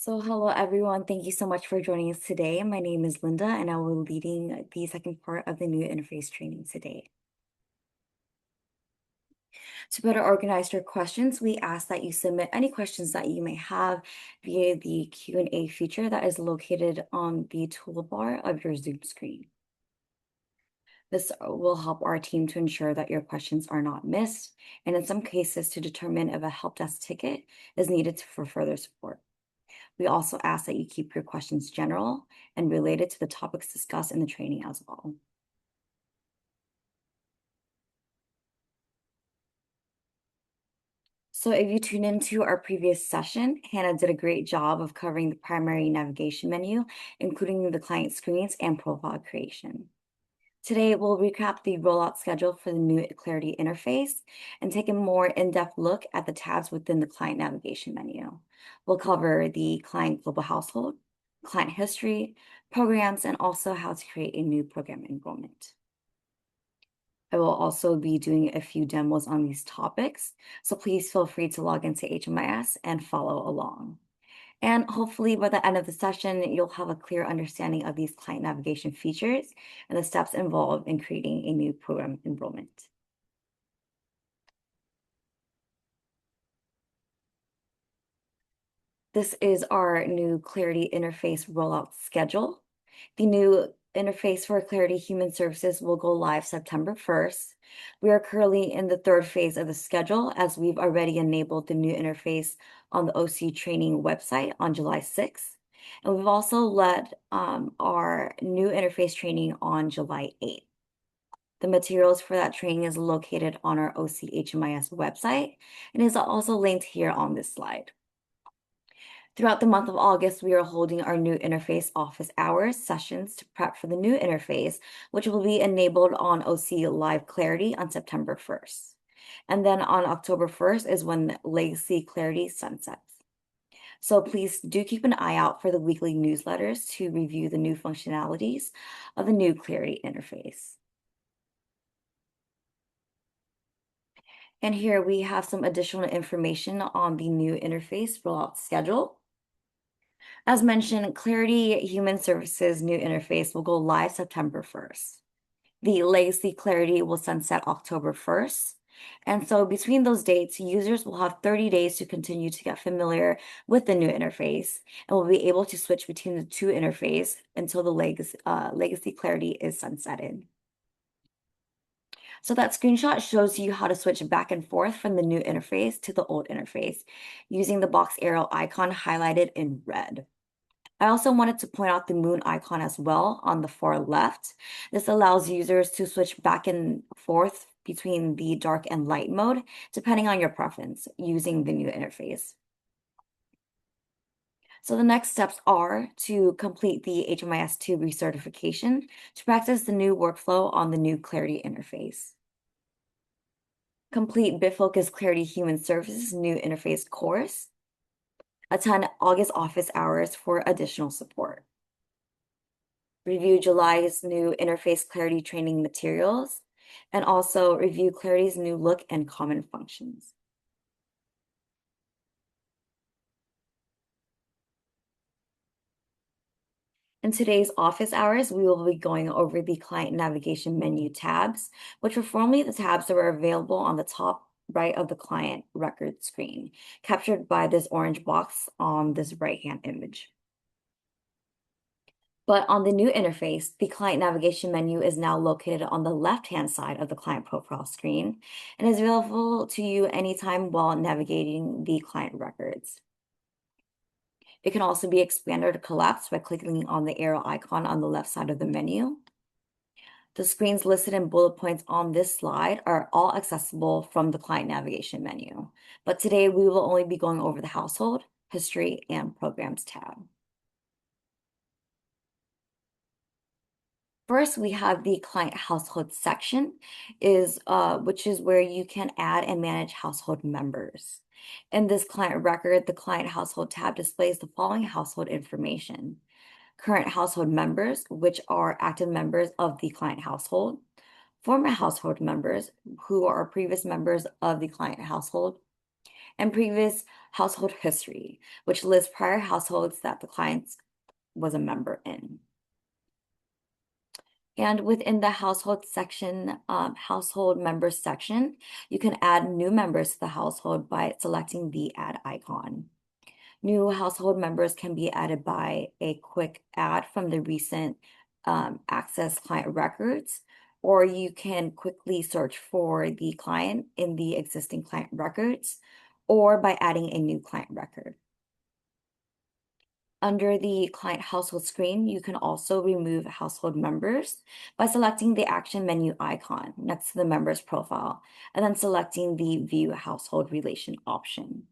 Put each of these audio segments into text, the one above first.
So, hello everyone. Thank you so much for joining us today. My name is Linda, and I will be leading the second part of the new interface training today. To better organize your questions, we ask that you submit any questions that you may have via the Q&A feature that is located on the toolbar of your Zoom screen. This will help our team to ensure that your questions are not missed, and in some cases, to determine if a help desk ticket is needed for further support. We also ask that you keep your questions general and related to the topics discussed in the training as well. So if you tune into our previous session, Hannah did a great job of covering the primary navigation menu, including the client screens and profile creation. Today, we'll recap the rollout schedule for the new Clarity interface and take a more in-depth look at the tabs within the client navigation menu. We'll cover the client global household, client history, programs, and also how to create a new program enrollment. I will also be doing a few demos on these topics, so please feel free to log into HMIS and follow along. And hopefully by the end of the session, you'll have a clear understanding of these client navigation features and the steps involved in creating a new program enrollment. This is our new Clarity interface rollout schedule. The new interface for Clarity Human Services will go live September 1st. We are currently in the third phase of the schedule as we've already enabled the new interface on the OC training website on July 6th. And we've also led our new interface training on July 8th. The materials for that training is located on our OCHMIS website and is also linked here on this slide. Throughout the month of August, we are holding our new interface office hours sessions to prep for the new interface, which will be enabled on OC Live Clarity on September 1st. And then on October 1st is when Legacy Clarity sunsets. So please do keep an eye out for the weekly newsletters to review the new functionalities of the new Clarity interface. And here we have some additional information on the new interface rollout schedule. As mentioned, Clarity Human Services new interface will go live September 1st. The Legacy Clarity will sunset October 1st. And so between those dates, users will have 30 days to continue to get familiar with the new interface and will be able to switch between the two interfaces until the Legacy Clarity is sunsetted. So that screenshot shows you how to switch back and forth from the new interface to the old interface using the box arrow icon highlighted in red. I also wanted to point out the moon icon as well on the far left. This allows users to switch back and forth between the dark and light mode, depending on your preference, using the new interface. So the next steps are to complete the HMIS2 recertification to practice the new workflow on the new Clarity interface. Complete BitFocus Clarity Human Services new interface course. Attend August office hours for additional support. Review July's new interface Clarity training materials, and also review Clarity's new look and common functions. In today's office hours, we will be going over the client navigation menu tabs, which were formerly the tabs that were available on the top right of the client record screen, captured by this orange box on this right-hand image. But on the new interface, the client navigation menu is now located on the left-hand side of the client profile screen and is available to you anytime while navigating the client records. It can also be expanded or collapsed by clicking on the arrow icon on the left side of the menu. The screens listed in bullet points on this slide are all accessible from the client navigation menu. But today we will only be going over the household, history, and programs tab. First, we have the client household section, which is where you can add and manage household members. In this client record, the client household tab displays the following household information: current household members, which are active members of the client household, former household members who are previous members of the client household, and previous household history, which lists prior households that the client was a member in. And within the household section, household members section, you can add new members to the household by selecting the add icon. New household members can be added by a quick add from the recent Access client records, or you can quickly search for the client in the existing client records, or by adding a new client record. Under the client household screen, you can also remove household members by selecting the action menu icon next to the member's profile, and then selecting the view household relation option.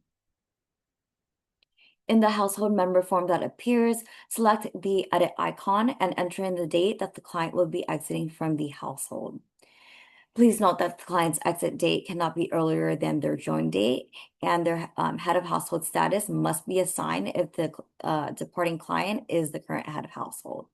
In the household member form that appears, select the edit icon and enter in the date that the client will be exiting from the household. Please note that the client's exit date cannot be earlier than their join date, and their head of household status must be assigned if the departing client is the current head of household.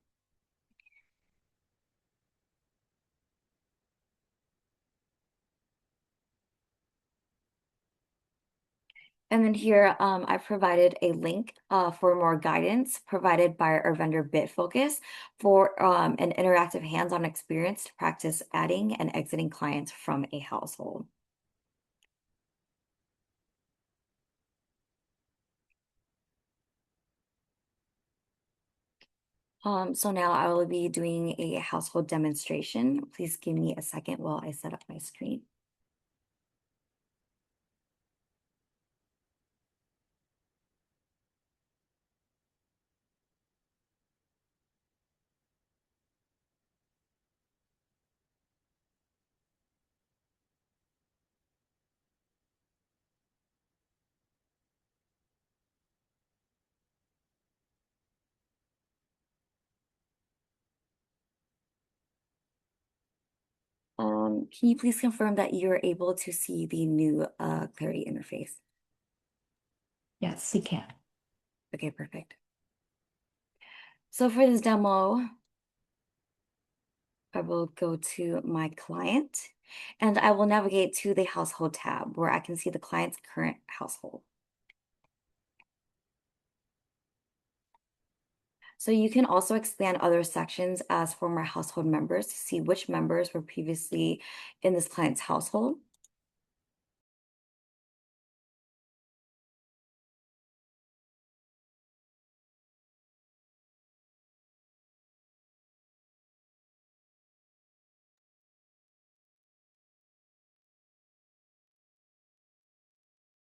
And then here, I've provided a link for more guidance provided by our vendor BitFocus for an interactive hands-on experience to practice adding and exiting clients from a household. So now I will be doing a household demonstration. Please give me a second while I set up my screen. Can you please confirm that you're able to see the new Clarity interface? Yes, he can. Okay, perfect. So for this demo, I will go to my client and I will navigate to the household tab where I can see the client's current household. So you can also expand other sections as former household members to see which members were previously in this client's household.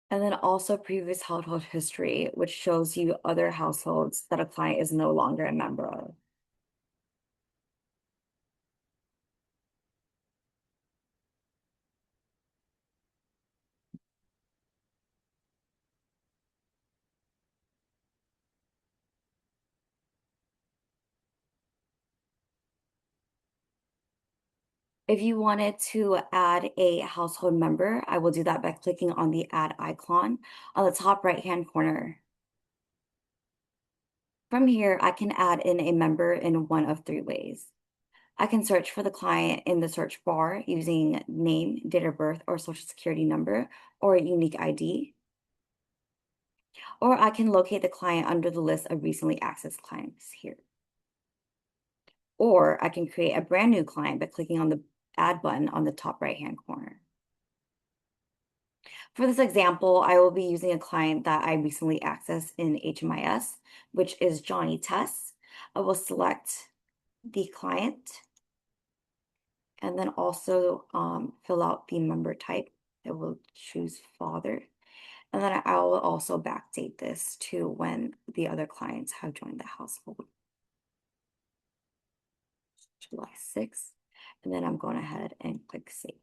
And then also previous household history, which shows you other households that a client is no longer a member of. If you wanted to add a household member, I will do that by clicking on the add icon on the top right-hand corner. From here, I can add in a member in one of three ways. I can search for the client in the search bar using name, date of birth, or social security number, or a unique ID. Or I can locate the client under the list of recently accessed clients here. Or I can create a brand new client by clicking on the add button on the top right-hand corner. For this example, I will be using a client that I recently accessed in HMIS, which is Johnny Tess. I will select the client and then also fill out the member type. I will choose father. And then I will also backdate this to when the other clients have joined the household. July 6th. And then I'm going ahead and click save.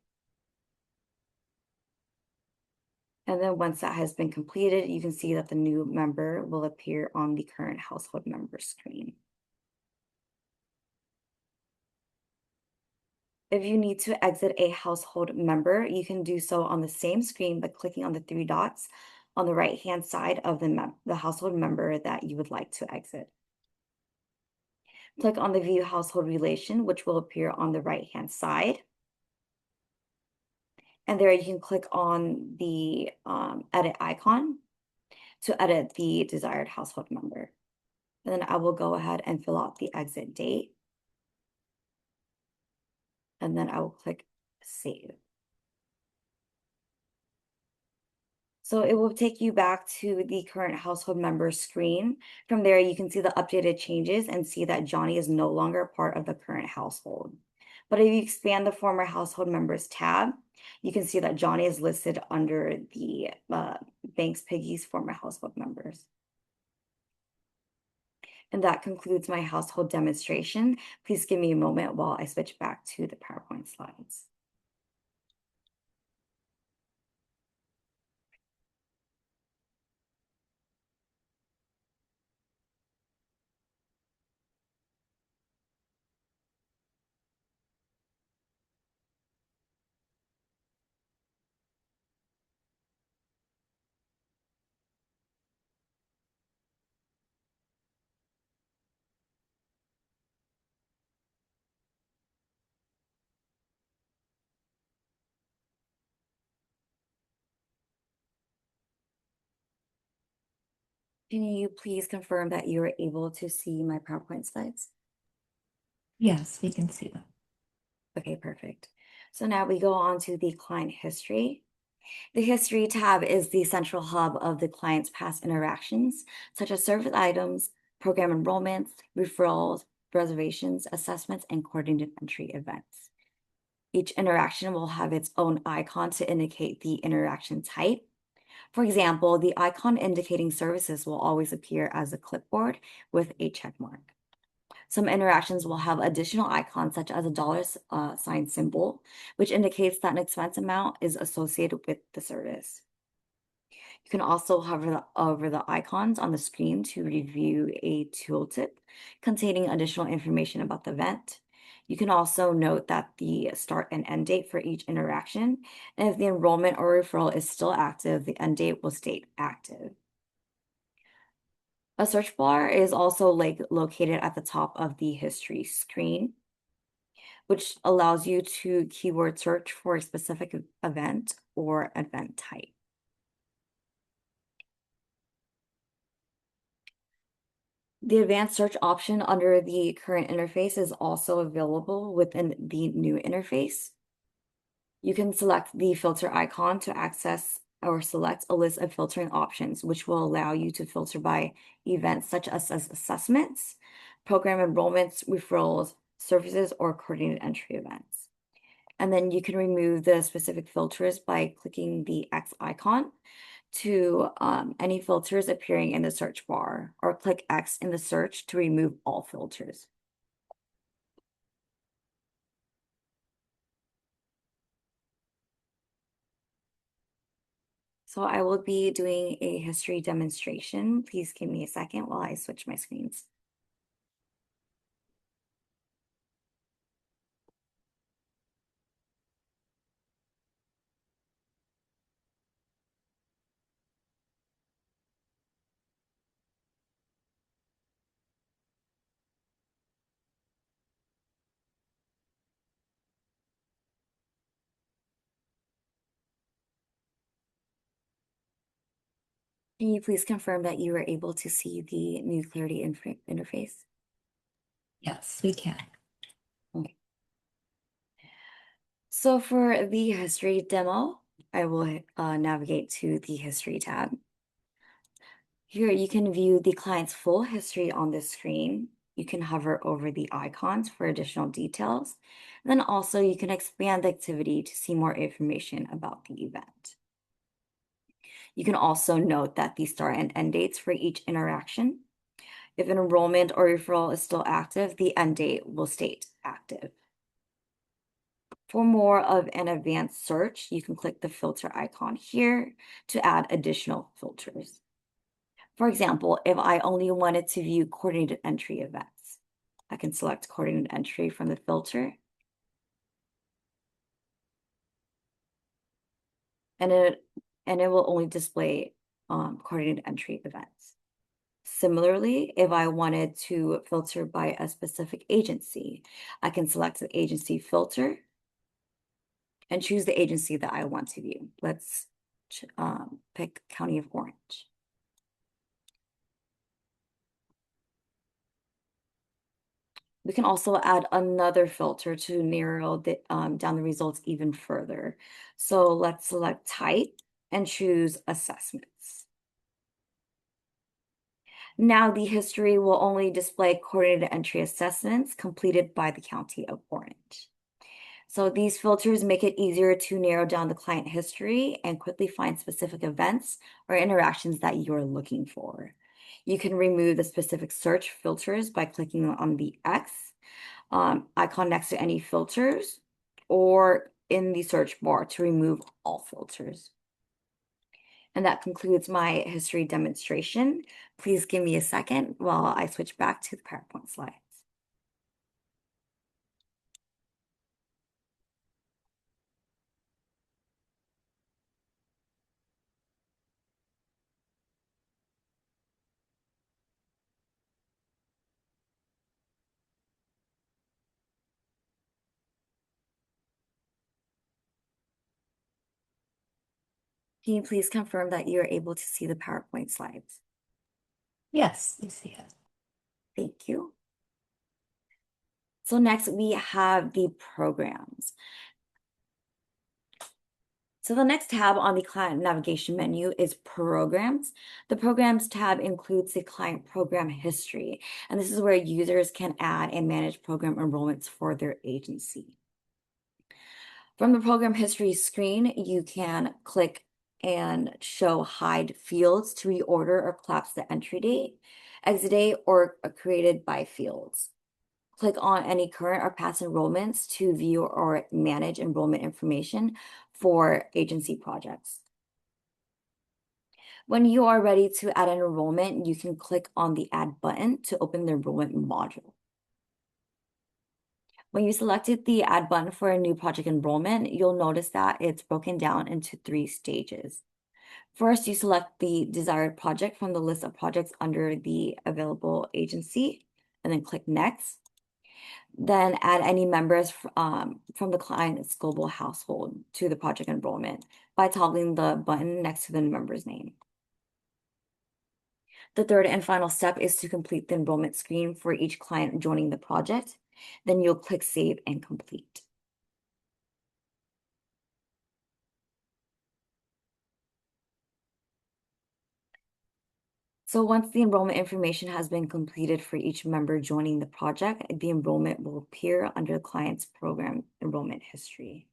And then once that has been completed, you can see that the new member will appear on the current household member screen. If you need to exit a household member, you can do so on the same screen by clicking on the three dots on the right-hand side of the household member that you would like to exit. Click on the View Household Relation, which will appear on the right-hand side. And there you can click on the edit icon to edit the desired household member. And then I will go ahead and fill out the exit date. And then I will click save. So it will take you back to the current household member screen. From there, you can see the updated changes and see that Johnny is no longer part of the current household. But if you expand the former household members tab, you can see that Johnny is listed under the Banks Piggy's former household members. And that concludes my household demonstration. Please give me a moment while I switch back to the PowerPoint slides. Can you please confirm that you are able to see my PowerPoint slides? Yes, we can see them. Okay, perfect. So now we go on to the client history. The history tab is the central hub of the client's past interactions, such as service items, program enrollments, referrals, reservations, assessments, and coordinated entry events. Each interaction will have its own icon to indicate the interaction type. For example, the icon indicating services will always appear as a clipboard with a check mark. Some interactions will have additional icons such as a dollar sign symbol, which indicates that an expense amount is associated with the service. You can also hover over the icons on the screen to review a tooltip containing additional information about the event. You can also note that the start and end date for each interaction, and if the enrollment or referral is still active, the end date will state active. A search bar is also located at the top of the history screen, which allows you to keyword search for a specific event or event type. The advanced search option under the current interface is also available within the new interface. You can select the filter icon to access or select a list of filtering options, which will allow you to filter by events such as assessments, program enrollments, referrals, services, or coordinated entry events. And then you can remove the specific filters by clicking the X icon to any filters appearing in the search bar, or click X in the search to remove all filters. So I will be doing a history demonstration. Please give me a second while I switch my screens. Can you please confirm that you were able to see the new Clarity interface? Yes, we can. Okay. So for the history demo, I will navigate to the history tab. Here you can view the client's full history on the screen. You can hover over the icons for additional details. And then also you can expand the activity to see more information about the event. You can also note that the start and end dates for each interaction. If an enrollment or referral is still active, the end date will state active. For more of an advanced search, you can click the filter icon here to add additional filters. For example, if I only wanted to view coordinated entry events, I can select coordinated entry from the filter. And it will only display coordinated entry events. Similarly, if I wanted to filter by a specific agency, I can select the agency filter. and choose the agency that I want to view. Let's pick County of Orange. We can also add another filter to narrow down the results even further. So let's select type and choose assessments. Now the history will only display coordinated entry assessments completed by the County of Orange. So these filters make it easier to narrow down the client history and quickly find specific events or interactions that you're looking for. You can remove the specific search filters by clicking on the X icon next to any filters or in the search bar to remove all filters. And that concludes my history demonstration. Please give me a second while I switch back to the PowerPoint slides. Can you please confirm that you're able to see the PowerPoint slides? Yes, we see it. Thank you. So next we have the programs. So the next tab on the client navigation menu is Programs. The Programs tab includes the client program history, and this is where users can add and manage program enrollments for their agency. From the program history screen, you can click and show hide fields to reorder or collapse the entry date, exit date, or created by fields. Click on any current or past enrollments to view or manage enrollment information for agency projects. When you are ready to add an enrollment, you can click on the Add button to open the enrollment module. When you selected the Add button for a new project enrollment, you'll notice that it's broken down into 3 stages. First, you select the desired project from the list of projects under the available agency, and then click Next. Then add any members from the client's global household to the project enrollment by toggling the button next to the member's name. The third and final step is to complete the enrollment screen for each client joining the project. Then you'll click Save and Complete. So once the enrollment information has been completed for each member joining the project, the enrollment will appear under the client's program enrollment history.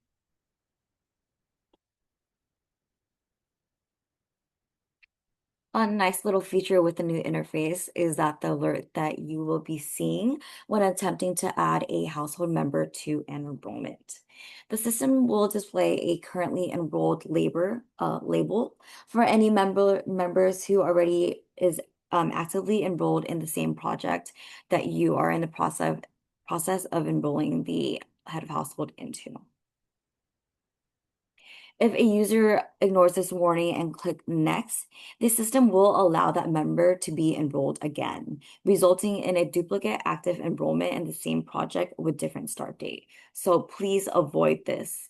A nice little feature with the new interface is that the alert that you will be seeing when attempting to add a household member to an enrollment. The system will display a currently enrolled label for any members who already is actively enrolled in the same project that you are in the process of enrolling the head of household into. If a user ignores this warning and click Next, the system will allow that member to be enrolled again, resulting in a duplicate active enrollment in the same project with different start date. So please avoid this.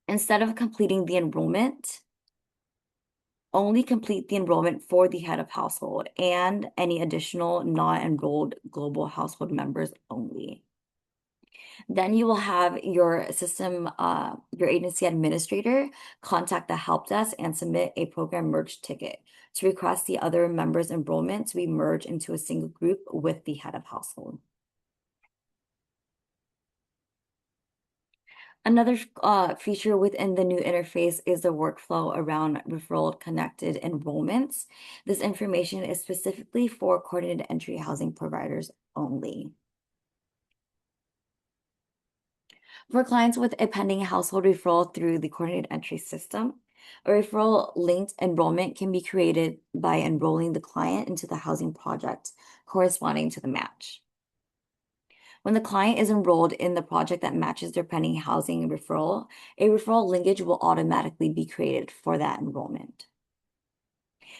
Instead of completing the enrollment, only complete the enrollment for the head of household and any additional non-enrolled global household members only. Then you will have your your agency administrator contact the help desk and submit a program merge ticket to request the other members' enrollment to be merged into a single group with the head of household. Another feature within the new interface is the workflow around referral connected enrollments. This information is specifically for coordinated entry housing providers only. For clients with a pending household referral through the coordinated entry system, a referral linked enrollment can be created by enrolling the client into the housing project corresponding to the match. When the client is enrolled in the project that matches their pending housing referral, a referral linkage will automatically be created for that enrollment.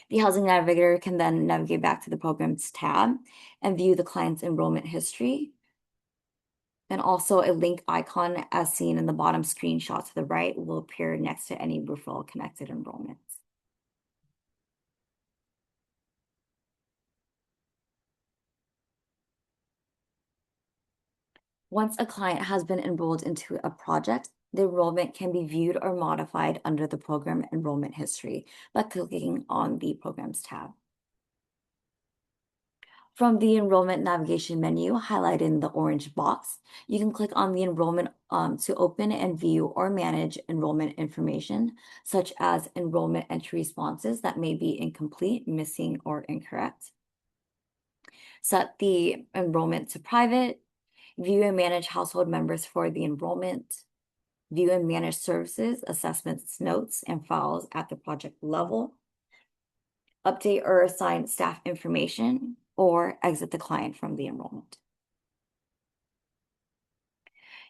The housing navigator can then navigate back to the programs tab and view the client's enrollment history. And also a link icon as seen in the bottom screenshot to the right will appear next to any referral connected enrollments. Once a client has been enrolled into a project, the enrollment can be viewed or modified under the program enrollment history by clicking on the Programs tab. From the enrollment navigation menu highlighted in the orange box, you can click on the enrollment to open and view or manage enrollment information, such as enrollment entry responses that may be incomplete, missing, or incorrect. Set the enrollment to private, view and manage household members for the enrollment, view and manage services, assessments, notes, and files at the project level, update or assign staff information, or exit the client from the enrollment.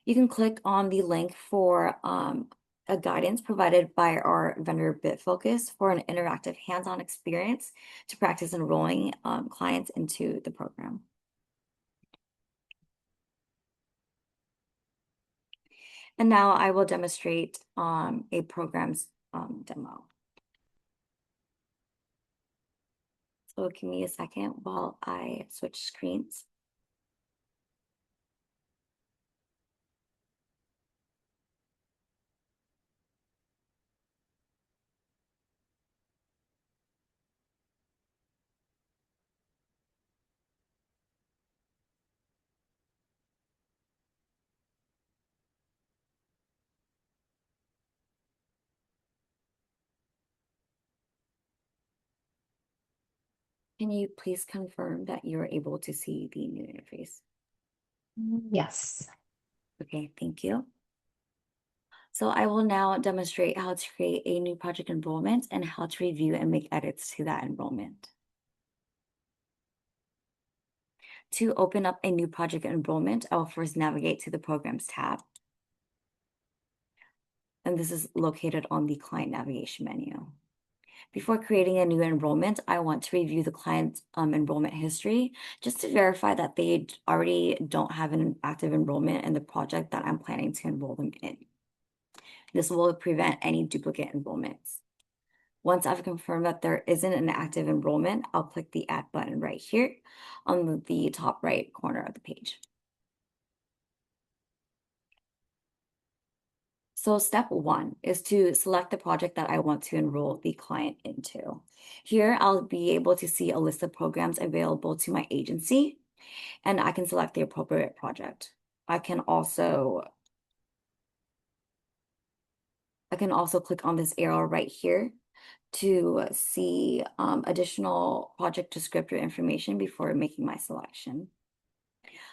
You can click on the link for a guidance provided by our vendor BitFocus for an interactive hands-on experience to practice enrolling clients into the program. And now I will demonstrate a program's demo. So give me a second while I switch screens. Can you please confirm that you're able to see the new interface? Yes. Okay, thank you. So I will now demonstrate how to create a new project enrollment and how to review and make edits to that enrollment. To open up a new project enrollment, I will first navigate to the Programs tab. And this is located on the Client Navigation menu. Before creating a new enrollment, I want to review the client's enrollment history just to verify that they already don't have an active enrollment in the project that I'm planning to enroll them in. This will prevent any duplicate enrollments. Once I've confirmed that there isn't an active enrollment, I'll click the Add button right here on the top right corner of the page. So step one is to select the project that I want to enroll the client into. Here, I'll be able to see a list of programs available to my agency, and I can select the appropriate project. I can also click on this arrow right here to see additional project descriptor information before making my selection.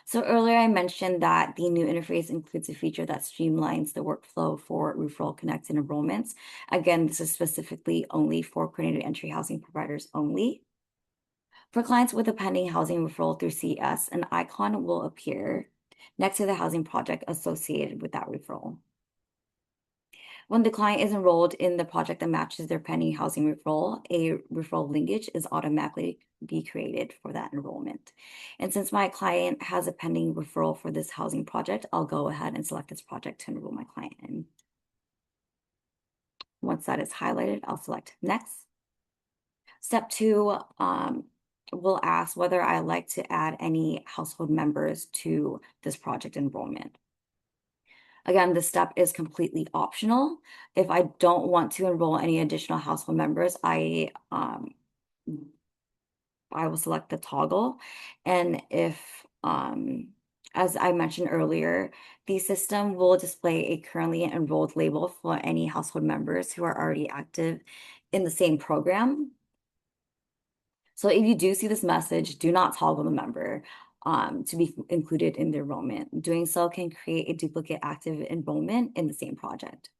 So earlier I mentioned that the new interface includes a feature that streamlines the workflow for referral connected enrollments. Again, this is specifically only for coordinated entry housing providers only. For clients with a pending housing referral through CS, an icon will appear next to the housing project associated with that referral. When the client is enrolled in the project that matches their pending housing referral, a referral linkage is automatically be created for that enrollment. And since my client has a pending referral for this housing project, I'll go ahead and select this project to enroll my client in. Once that is highlighted, I'll select Next. Step two will ask whether I like to add any household members to this project enrollment. Again, this step is completely optional. If I don't want to enroll any additional household members, I will select the toggle. And if, as I mentioned earlier, the system will display a currently enrolled label for any household members who are already active in the same program. So if you do see this message, do not toggle the member to be included in the enrollment. Doing so can create a duplicate active enrollment in the same project.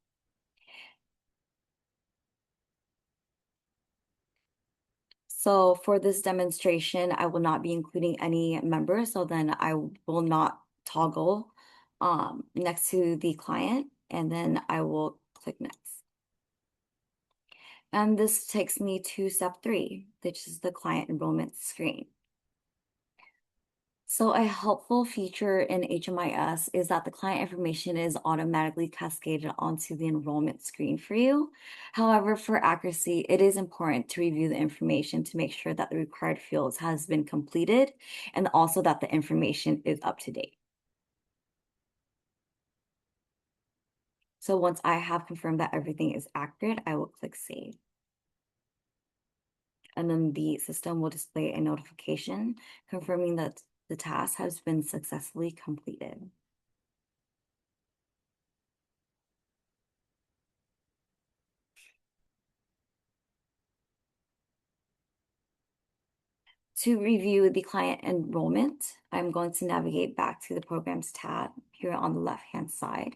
So for this demonstration, I will not be including any members, so then I will not toggle next to the client, and then I will click Next. And this takes me to step three, which is the client enrollment screen. So a helpful feature in HMIS is that the client information is automatically cascaded onto the enrollment screen for you. However, for accuracy, it is important to review the information to make sure that the required fields has been completed and also that the information is up to date. So once I have confirmed that everything is accurate, I will click save. And then the system will display a notification confirming that the task has been successfully completed. To review the client enrollment, I'm going to navigate back to the Programs tab here on the left-hand side.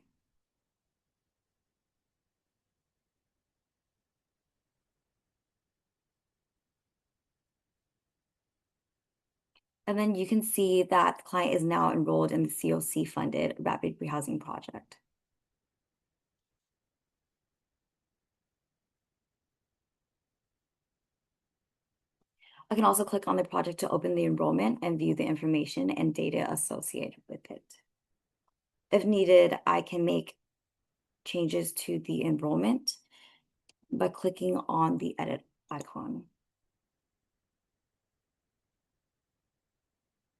And then you can see that the client is now enrolled in the COC-funded Rapid Rehousing Project. I can also click on the project to open the enrollment and view the information and data associated with it. If needed, I can make changes to the enrollment by clicking on the edit icon.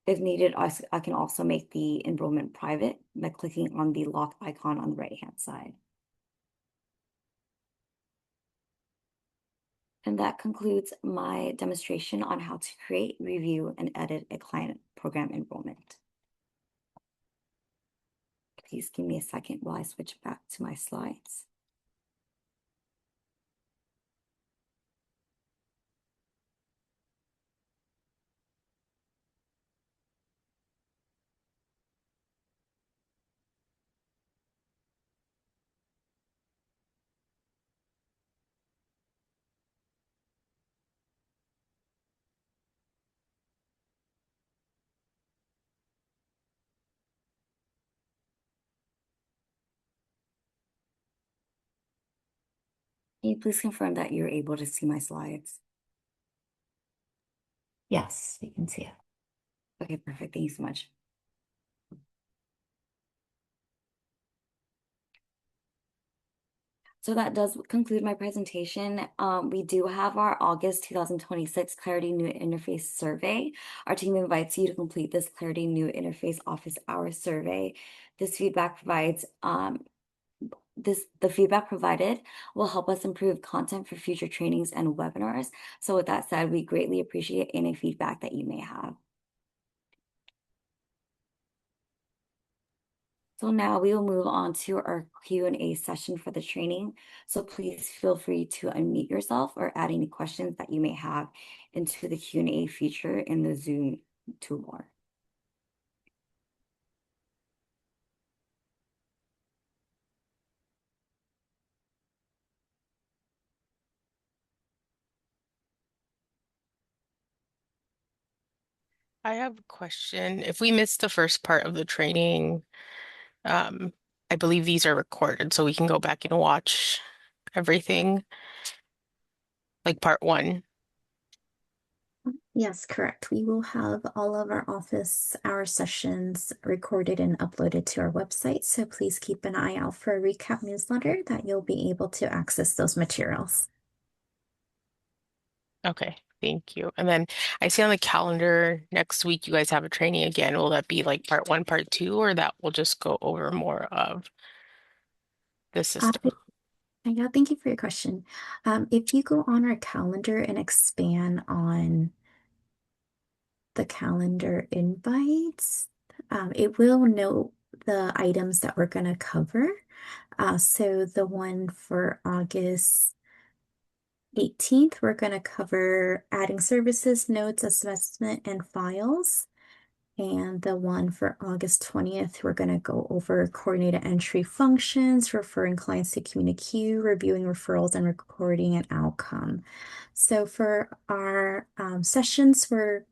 If needed, I can also make the enrollment private by clicking on the lock icon on the right-hand side. And that concludes my demonstration on how to create, review, and edit a client program enrollment. Please give me a second while I switch back to my slides. Can you please confirm that you're able to see my slides? Yes, you can see it. Okay, perfect. Thank you so much. So that does conclude my presentation. We do have our August 2026 Clarity New Interface survey. Our team invites you to complete this Clarity New Interface office hours survey. This feedback provides the feedback provided will help us improve content for future trainings and webinars. So with that said, we greatly appreciate any feedback that you may have. So now we will move on to our Q&A session for the training. So please feel free to unmute yourself or add any questions that you may have into the Q&A feature in the Zoom toolbar. I have a question. If we missed the first part of the training, um, I believe these are recorded, so we can go back and watch everything, like part one. Yes, correct. We will have all of our office hour sessions recorded and uploaded to our website. So please keep an eye out for a recap newsletter that you'll be able to access those materials. Okay, thank you. And then I see on the calendar next week you guys have a training again. Will that be like part one, part two, or that will just go over more of the system? Yeah, thank you for your question. If you go on our calendar and expand on the calendar invites, it will note the items that we're going to cover. So the one for August 18th, we're going to cover adding services, notes, assessment, and files. And the one for August 20th, we're going to go over coordinated entry functions, referring clients to CommuniQueue, reviewing referrals, and recording an outcome. So for our sessions, we're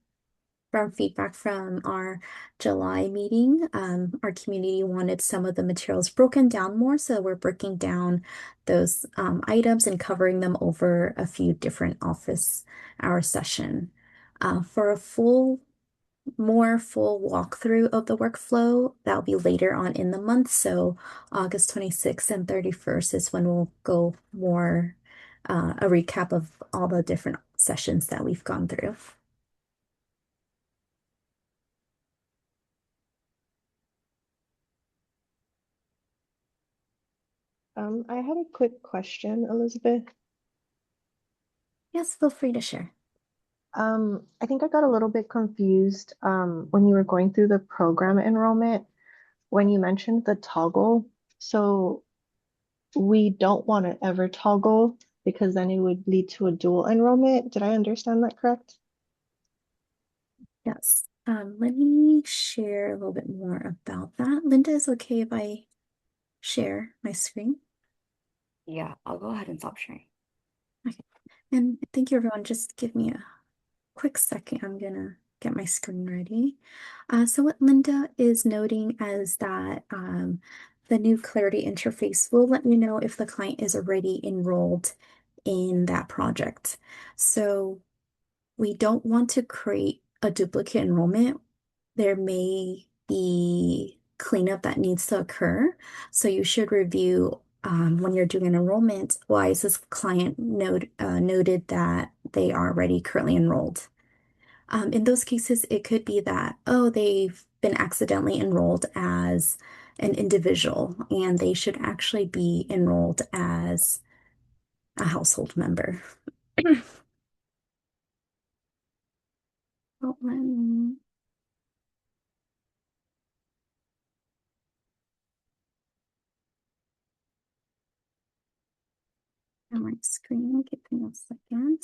from feedback from our July meeting. Our community wanted some of the materials broken down more, so we're breaking down those items and covering them over a few different office hour session. For a full more full walkthrough of the workflow. That'll be later on in the month. So August 26th and 31st is when we'll go more a recap of all the different sessions that we've gone through. I had a quick question, Elizabeth. Yes, feel free to share. I think I got a little bit confused when you were going through the program enrollment when you mentioned the toggle. So we don't want to ever toggle because then it would lead to a dual enrollment. Did I understand that correct? Yes. Let me share a little bit more about that. Linda, is it okay if I share my screen? Yeah, I'll go ahead and stop sharing. Okay. And thank you, everyone. Just give me a quick second. I'm gonna get my screen ready. So what Linda is noting is that the new Clarity interface will let you know if the client is already enrolled in that project. So we don't want to create a duplicate enrollment. There may be cleanup that needs to occur. So you should review when you're doing an enrollment, why is this client noted that they are already currently enrolled? In those cases, it could be that, oh, they've been accidentally enrolled as an individual and they should actually be enrolled as a household member. Oh, let me share my screen. Give me a second.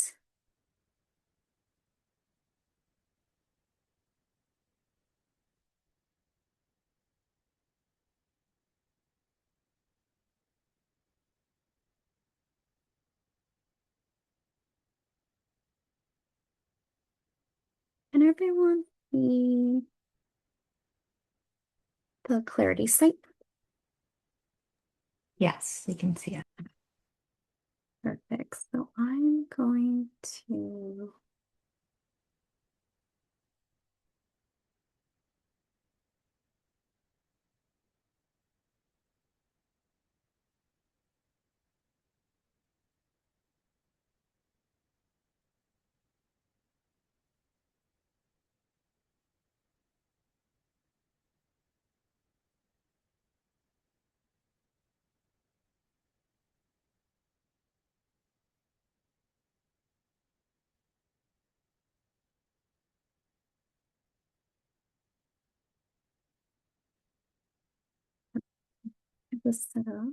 Can everyone see the Clarity site? Yes, we can see it. Perfect. So I'm going to get this set up.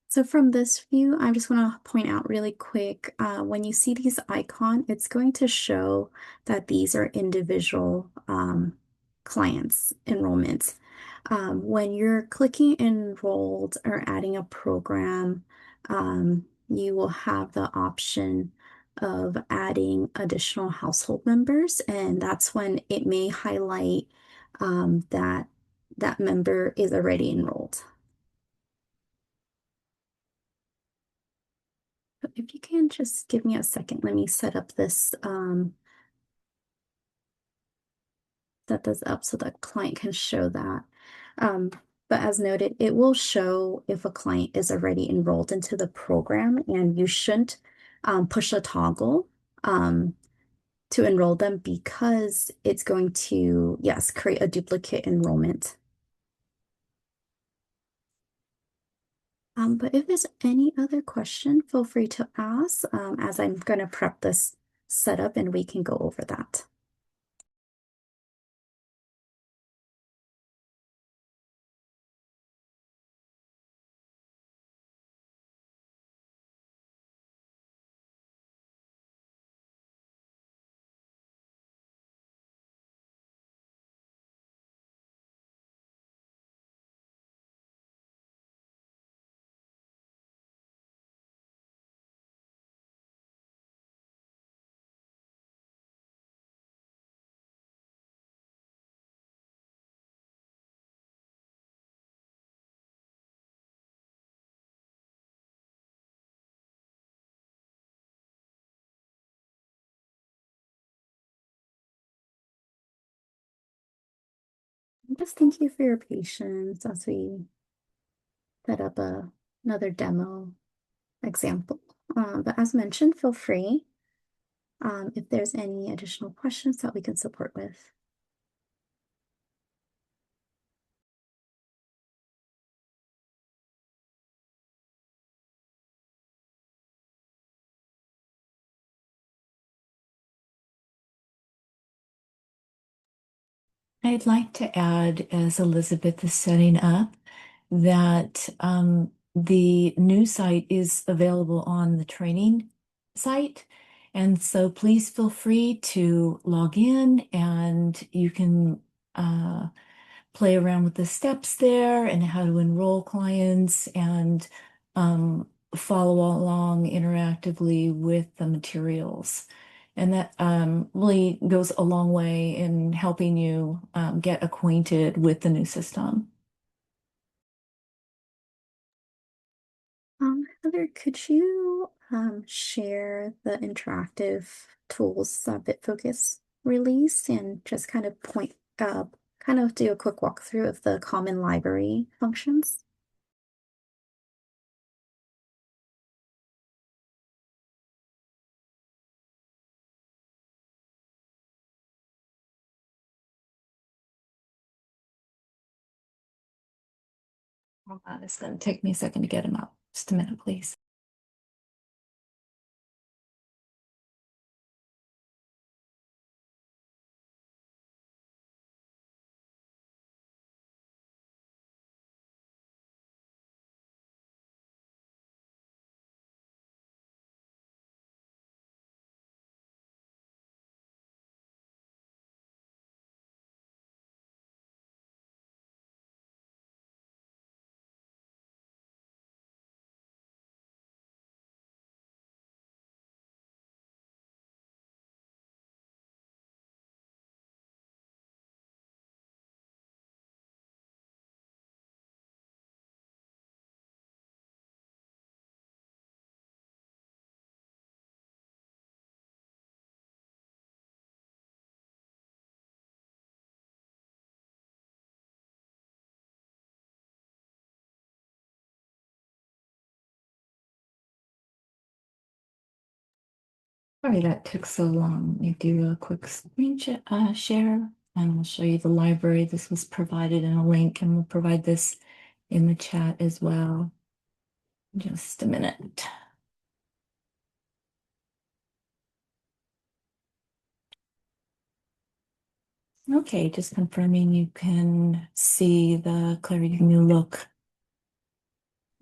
So from this view, I just want to point out really quick, when you see these icon, it's going to show that these are individual clients enrollments. When you're clicking enrolled or adding a program, you will have the option of adding additional household members, and that's when it may highlight that that member is already enrolled. If you can just give me a second, let me set this up so the client can show that. Um, but as noted, it will show if a client is already enrolled into the program, and you shouldn't push a toggle to enroll them because it's going to, yes, create a duplicate enrollment. But if there's any other question, feel free to ask as I'm going to prep this setup and we can go over that. Just thank you for your patience as we set up another demo example. But as mentioned, feel free if there's any additional questions that we can support with. I'd like to add, as Elizabeth is setting up, that the new site is available on the training site. And so please feel free to log in and you can play around with the steps there and how to enroll clients and follow along interactively with the materials. And that really goes a long way in helping you get acquainted with the new system. Heather, could you share the interactive tools that BitFocus released and just kind of kind of do a quick walkthrough of the common library functions? Hold on, it's going to take me a second to get them out. Just a minute, please. Sorry that took so long. Let me do a quick screen share and we'll show you the library. This was provided in a link and we'll provide this in the chat as well. Just a minute. Okay, just confirming you can see the Clarity New Look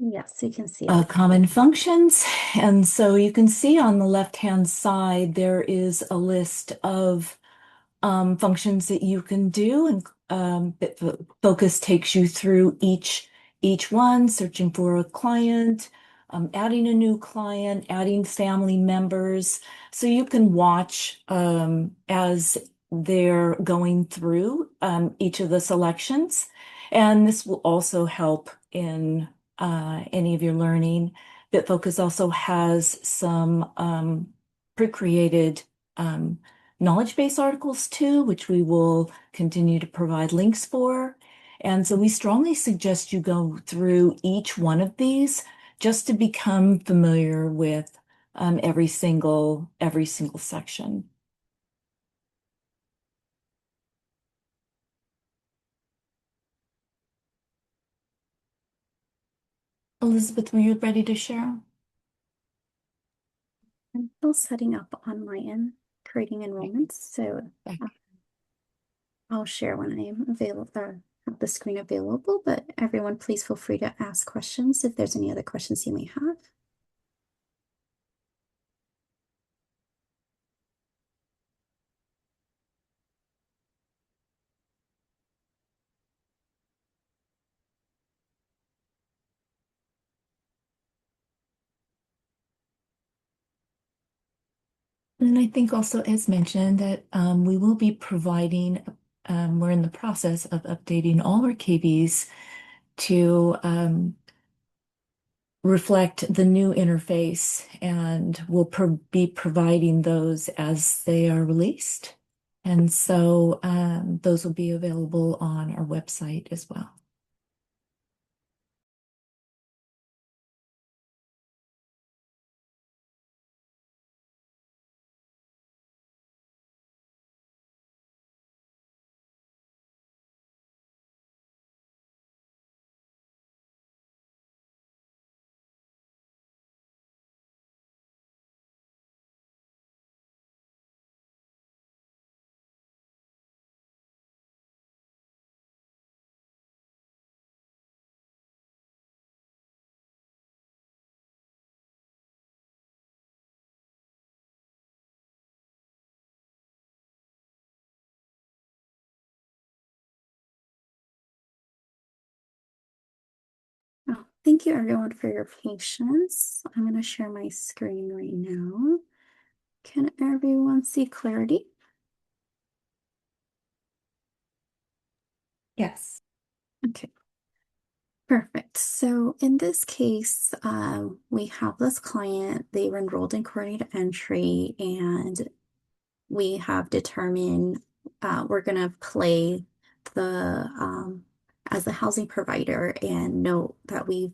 Yes, you can see it. common functions. And so you can see on the left-hand side, there is a list of functions that you can do, and BitFocus takes you through each one, searching for a client, adding a new client, adding family members. So you can watch as they're going through each of the selections. And this will also help in any of your learning. BitFocus also has some pre-created knowledge base articles too, which we will continue to provide links for. And so we strongly suggest you go through each one of these just to become familiar with every single section. Elizabeth, were you ready to share? I'm still setting up on my end, creating enrollments. So I'll share when I'm available or have the screen available, but everyone please feel free to ask questions if there's any other questions you may have. And I think also, as mentioned, that we will be providing, we're in the process of updating all our KBs to reflect the new interface, and we'll be providing those as they are released. And so those will be available on our website as well. Oh, thank you everyone for your patience. I'm going to share my screen right now. Can everyone see clarity? Yes. Okay, perfect. So in this case, we have this client, they were enrolled in coordinated entry, and we have determined we're going to play the as a housing provider and note that we've,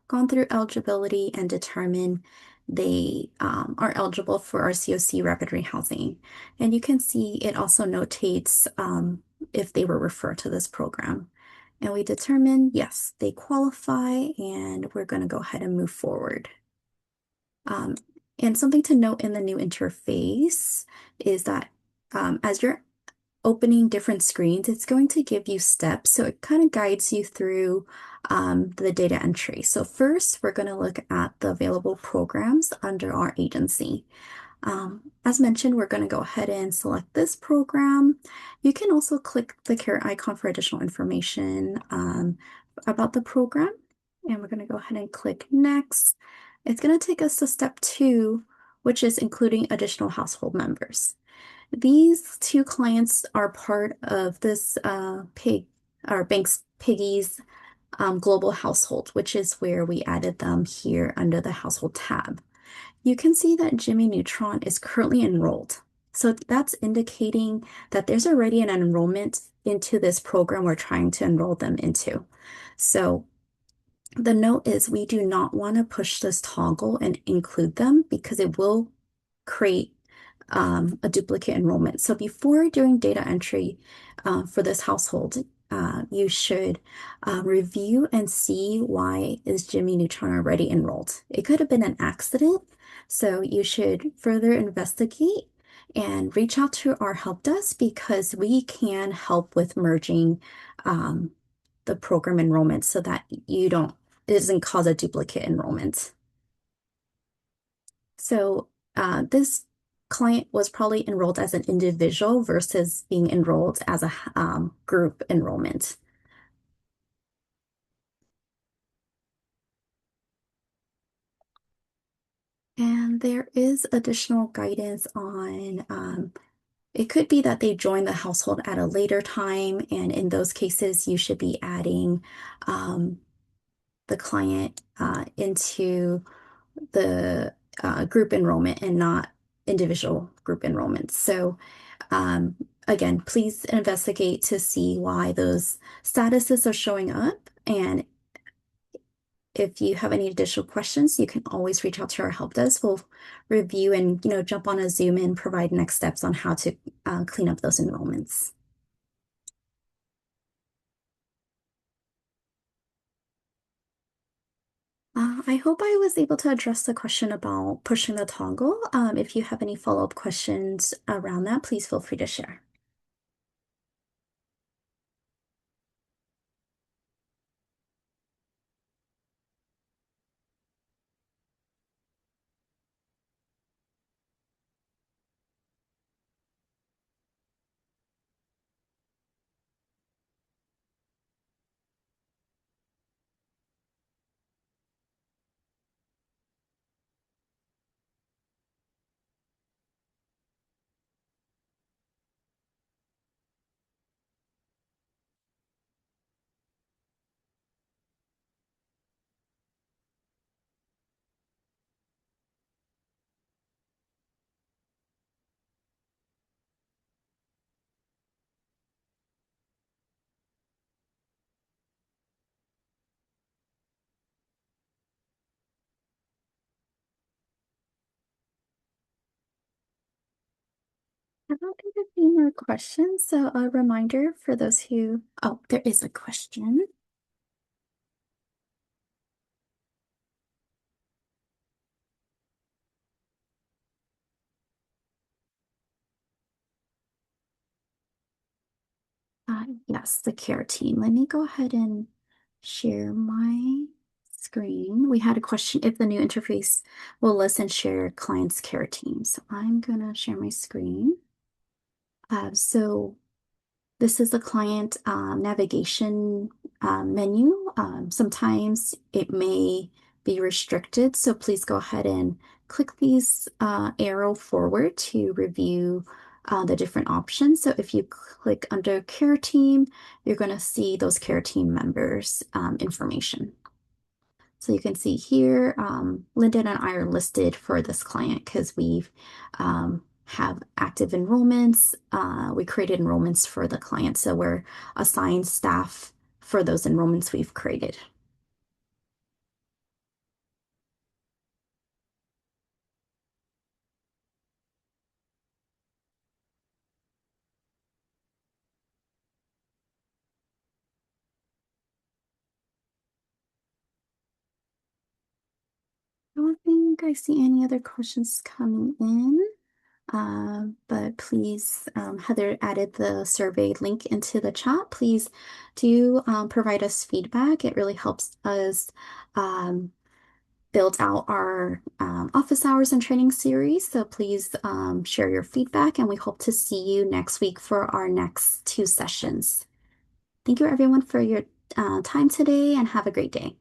gone through eligibility and determine they are eligible for our COC rapid rehousing. And you can see it also notates if they were referred to this program. And we determined, yes, they qualify, and we're going to go ahead and move forward. Um, and something to note in the new interface is that as you're opening different screens, it's going to give you steps. So it kind of guides you through the data entry. So first, we're going to look at the available programs under our agency. As mentioned, we're going to go ahead and select this program. You can also click the carrot icon for additional information about the program. And we're going to go ahead and click next. It's going to take us to step 2, which is including additional household members. These 2 clients are part of this Banks Piggies global household, which is where we added them here under the household tab. You can see that Jimmy Neutron is currently enrolled. So that's indicating that there's already an enrollment into this program we're trying to enroll them into. So the note is we do not want to push this toggle and include them because it will create a duplicate enrollment. So before doing data entry for this household, you should review and see why is Jimmy Neutron already enrolled. It could have been an accident, so you should further investigate and reach out to our help desk because we can help with merging the program enrollment so that it doesn't cause a duplicate enrollment. So this client was probably enrolled as an individual versus being enrolled as a group enrollment. And there is additional guidance on, it could be that they join the household at a later time, and in those cases, you should be adding the client into the group enrollment and not individual group enrollments. So again, please investigate to see why those statuses are showing up. And if you have any additional questions, you can always reach out to our help desk. We'll review and jump on a Zoom and provide next steps on how to clean up those enrollments. I hope I was able to address the question about pushing the toggle. If you have any follow-up questions around that, please feel free to share. I don't think there's any more questions. So a reminder for those oh, there is a question. Yes, the care team. Let me go ahead and share my screen. We had a question if the new interface will listen share client's care team. So I'm gonna share my screen. So this is the client navigation menu. Sometimes it may be restricted, so please go ahead and click these arrow forward to review the different options. So if you click under care team, you're going to see those care team members information. So you can see here, Linda and I are listed for this client because we've have active enrollments. We created enrollments for the client, so we're assigned staff for those enrollments we've created. I don't think I see any other questions coming in. But please, Heather added the survey link into the chat. Please do provide us feedback. It really helps us build out our office hours and training series. So please share your feedback, and we hope to see you next week for our next 2 sessions. Thank you, everyone, for your time today, and have a great day.